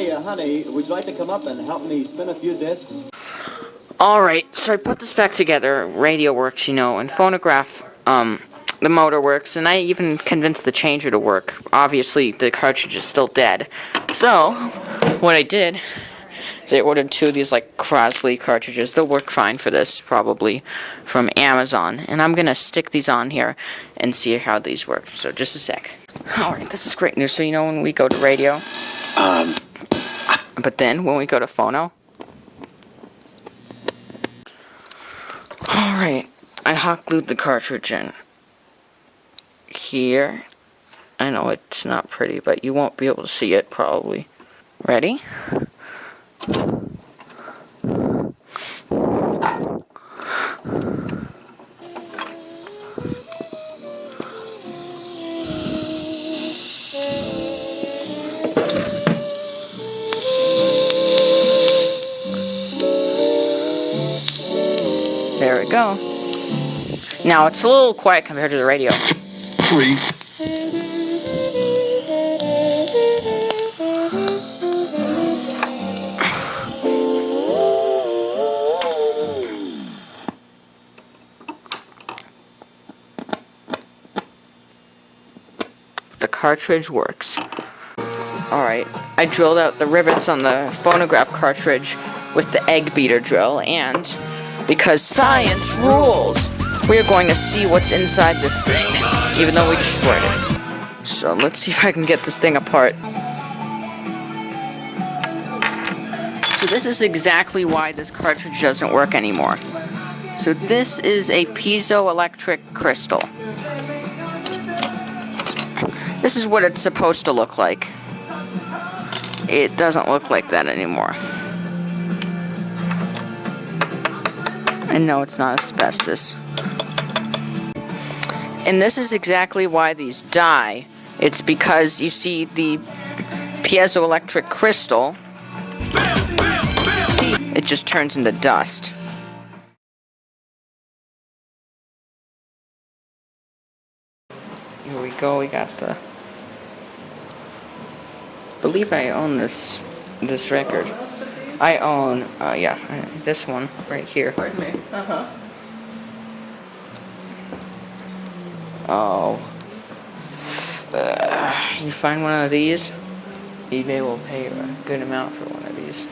Hey, honey, would you like to come up and help me spin a few discs? Alright, so I put this back together. Radio works, you know, and phonograph, the motor works, and I even convinced the changer to work. Obviously, the cartridge is still dead. So, what I did is I ordered 2 of these, like, Crosley cartridges. They'll work fine for this, probably, from Amazon. And I'm gonna stick these on here and see how these work. So, just a sec. Alright, this is great news. So, you know, when we go to radio, but then, when we go to phono, alright, I hot glued the cartridge in here. I know it's not pretty, but you won't be able to see it, probably. Ready? There we go. Now, it's a little quiet compared to the radio. 3. The cartridge works. Alright, I drilled out the rivets on the phonograph cartridge with the egg beater drill, and because science rules, we're going to see what's inside this thing, even though we destroyed it. So let's see if I can get this thing apart. So this is exactly why this cartridge doesn't work anymore. So this is a piezoelectric crystal. This is what it's supposed to look like. It doesn't look like that anymore. And no, it's not asbestos. And this is exactly why these die. It's because, you see, the piezoelectric crystal, it just turns into dust. Here we go, we got the... I believe I own this record. I own, this one right here. Pardon me. Uh-huh. Oh. You find one of these, eBay will pay you a good amount for one of these.